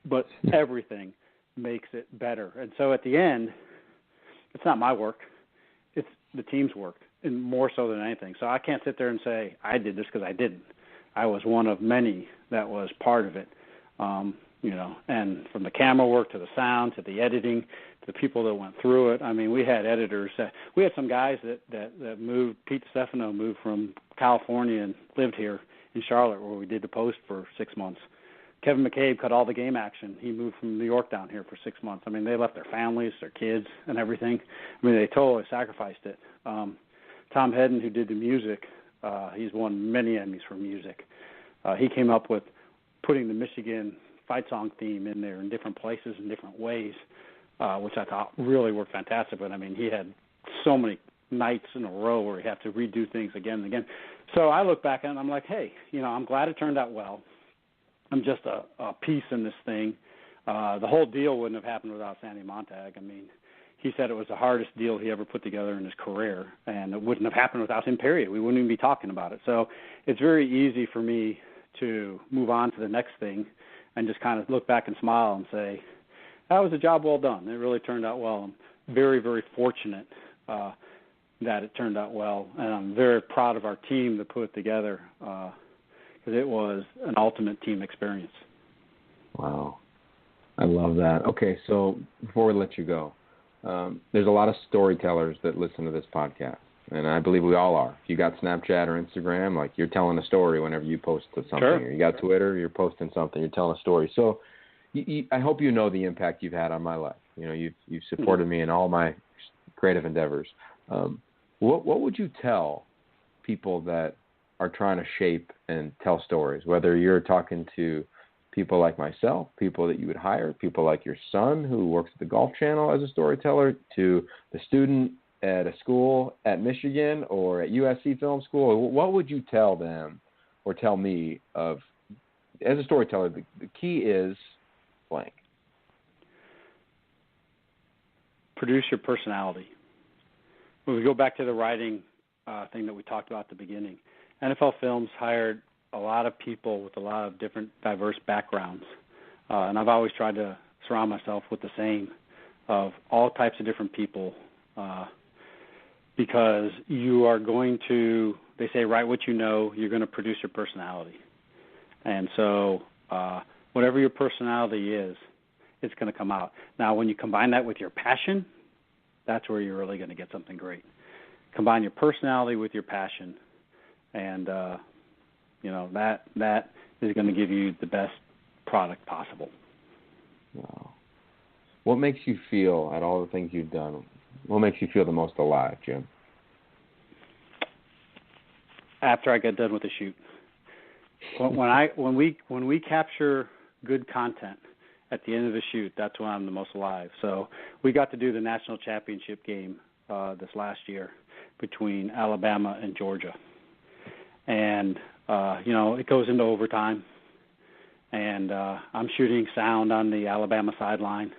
but everything makes it better. And so at the end, it's not my work. It's the team's work, and more so than anything. So I can't sit there and say I did this, because I didn't. I was one of many that was part of it, and from the camera work to the sound to the editing to the people that went through it. I mean, we had editors. We had some guys that moved. Pete Stefano moved from California and lived here in Charlotte, where we did the post for 6 months. Kevin McCabe cut all the game action. He moved from New York down here for 6 months. I mean, they left their families, their kids, and everything. I mean, they totally sacrificed it. Tom Hedden, who did the music, he's won many Emmys for music. He came up with putting the Michigan fight song theme in there in different places in different ways, which I thought really worked fantastic. But, I mean, he had so many nights in a row where he had to redo things again and again. So I look back and I'm like, hey, I'm glad it turned out well. I'm just a piece in this thing. The whole deal wouldn't have happened without Sandy Montag. I mean, he said it was the hardest deal he ever put together in his career, and it wouldn't have happened without him, period. We wouldn't even be talking about it. So it's very easy for me to move on to the next thing and just kind of look back and smile and say, that was a job well done. It really turned out well. I'm very, very fortunate that it turned out well, and I'm very proud of our team that put it together, because it was an ultimate team experience. Wow. I love that. Okay, so before we let you go, there's a lot of storytellers that listen to this podcast, and I believe we all are. If you got Snapchat or Instagram, you're telling a story whenever you post something. Sure. Or you got Twitter, you're posting something, you're telling a story. So I hope you know the impact you've had on my life. You've supported me in all my creative endeavors. What would you tell people that are trying to shape and tell stories, whether you're talking to people like myself, people that you would hire, people like your son who works at the Golf Channel as a storyteller, to the student at a school at Michigan or at USC Film School, what would you tell them or tell me of, as a storyteller, the key is blank? Produce your personality. When we go back to the writing thing that we talked about at the beginning, NFL Films hired a lot of people with a lot of different diverse backgrounds. And I've always tried to surround myself with the same of all types of different people because you are going to, they say, write what you know, you're going to produce your personality. And so whatever your personality is, it's going to come out. Now, when you combine that with your passion, that's where you're really going to get something great. Combine your personality with your passion, and that is going to give you the best product possible. Wow. What makes you feel, at all the things you've done, what makes you feel the most alive, Jim? After I get done with the shoot, when we capture good content at the end of the shoot, that's when I'm the most alive. So we got to do the national championship game this last year between Alabama and Georgia, and it goes into overtime, and I'm shooting sound on the Alabama sideline,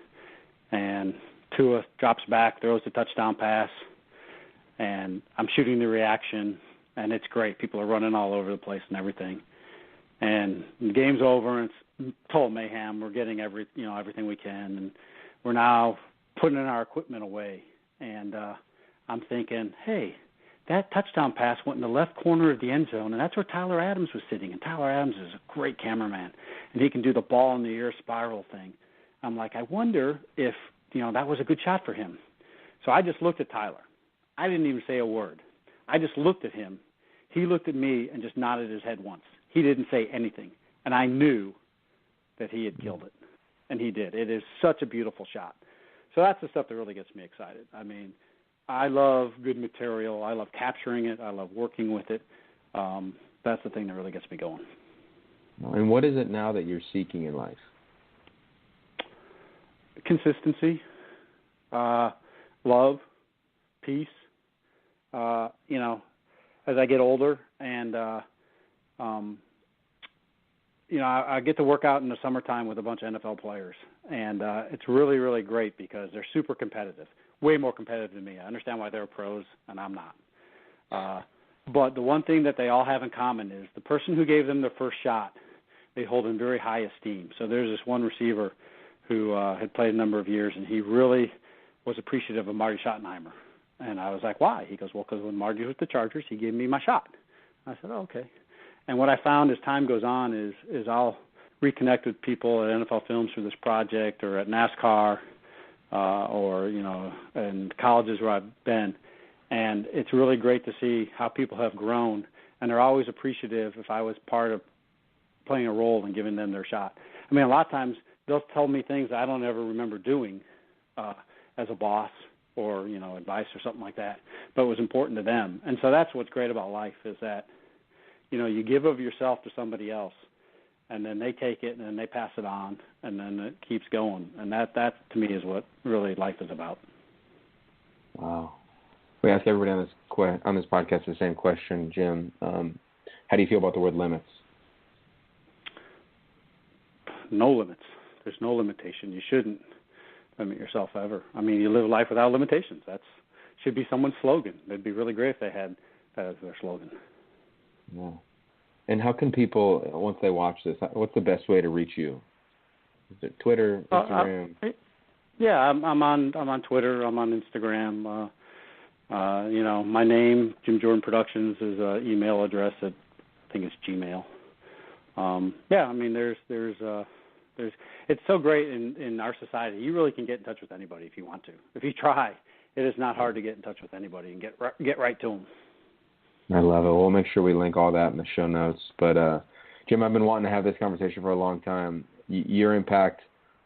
and Tua drops back, throws the touchdown pass, and I'm shooting the reaction, and it's great. People are running all over the place and everything. And the game's over, and it's total mayhem. We're getting everything we can, and we're now putting our equipment away. And I'm thinking, hey, that touchdown pass went in the left corner of the end zone, and that's where Tyler Adams was sitting. And Tyler Adams is a great cameraman, and he can do the ball in the air spiral thing. I'm like, I wonder if, that was a good shot for him. So I just looked at Tyler. I didn't even say a word. I just looked at him. He looked at me and just nodded his head once. He didn't say anything, and I knew that he had killed it, and he did. It is such a beautiful shot. So that's the stuff that really gets me excited. I mean, I love good material. I love capturing it. I love working with it. That's the thing that really gets me going. And what is it now that you're seeking in life? Consistency, love, peace. As I get older, and I get to work out in the summertime with a bunch of NFL players, and it's really, really great because they're super competitive, way more competitive than me. I understand why they're pros and I'm not. But the one thing that they all have in common is the person who gave them their first shot, they hold in very high esteem. So there's this one receiver who had played a number of years, and he really was appreciative of Marty Schottenheimer. And I was like, why? He goes, well, because when Marty was with the Chargers, he gave me my shot. I said, oh, okay. And what I found as time goes on is I'll reconnect with people at NFL Films through this project or at NASCAR or, in colleges where I've been. And it's really great to see how people have grown. And they're always appreciative if I was part of playing a role and giving them their shot. I mean, a lot of times they'll tell me things I don't ever remember doing as a boss or, advice or something like that. But it was important to them. And so that's what's great about life is that, you give of yourself to somebody else, and then they take it, and then they pass it on, and then it keeps going. And that to me is what really life is about. Wow. We ask everybody on this podcast the same question, Jim. How do you feel about the word limits? No limits. There's no limitation. You shouldn't limit yourself ever. I mean, you live a life without limitations. That should be someone's slogan. It'd be really great if they had that as their slogan. Yeah. And how can people, once they watch this, what's the best way to reach you? Is it Twitter, Instagram? I'm on Twitter. I'm on Instagram. My name, Jim Jorden Productions, is an email address at, I think it's Gmail. There's it's so great in our society. You really can get in touch with anybody if you want to. If you try, it is not hard to get in touch with anybody and get right to them. I love it. We'll make sure we link all that in the show notes. But, Jim, I've been wanting to have this conversation for a long time. Your impact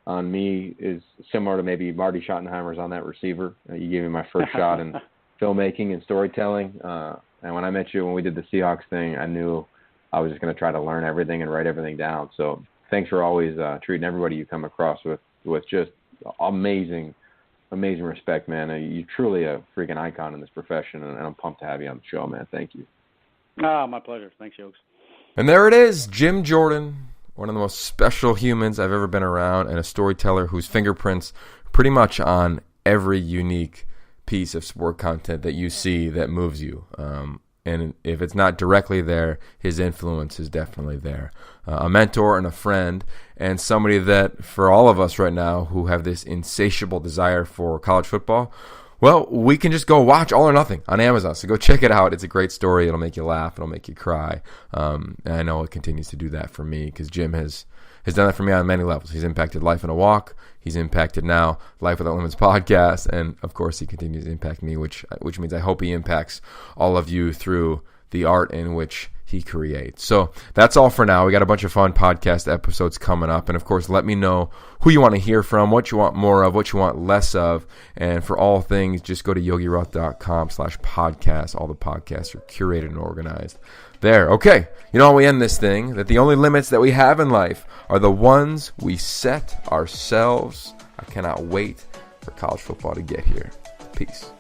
on me is similar to maybe Marty Schottenheimer's on that receiver. You gave me my first shot in filmmaking and storytelling. And when I met you, when we did the Seahawks thing, I knew I was just going to try to learn everything and write everything down. So thanks for always treating everybody you come across with just amazing amazing respect, man. You're truly a freaking icon in this profession, and I'm pumped to have you on the show, man. Thank you. My pleasure. Thanks, Yokes. And there it is, Jim Jorden, one of the most special humans I've ever been around, and a storyteller whose fingerprints are pretty much on every unique piece of sport content that you see that moves you. And if it's not directly there, his influence is definitely there. A mentor and a friend, and somebody that, for all of us right now who have this insatiable desire for college football, well, we can just go watch All or Nothing on Amazon. So go check it out. It's a great story. It'll make you laugh. It'll make you cry. And I know it continues to do that for me because Jim has done that for me on many levels. He's impacted Life in a Walk. He's impacted now Life Without Limits podcast. And, of course, he continues to impact me, which means I hope he impacts all of you through the art in which he creates. So that's all for now. We got a bunch of fun podcast episodes coming up. And, of course, let me know who you want to hear from, what you want more of, what you want less of. And for all things, just go to yogiroth.com/podcast. All the podcasts are curated and organized there. Okay, you know how we end this thing, that the only limits that we have in life are the ones we set ourselves. I cannot wait for college football to get here. Peace.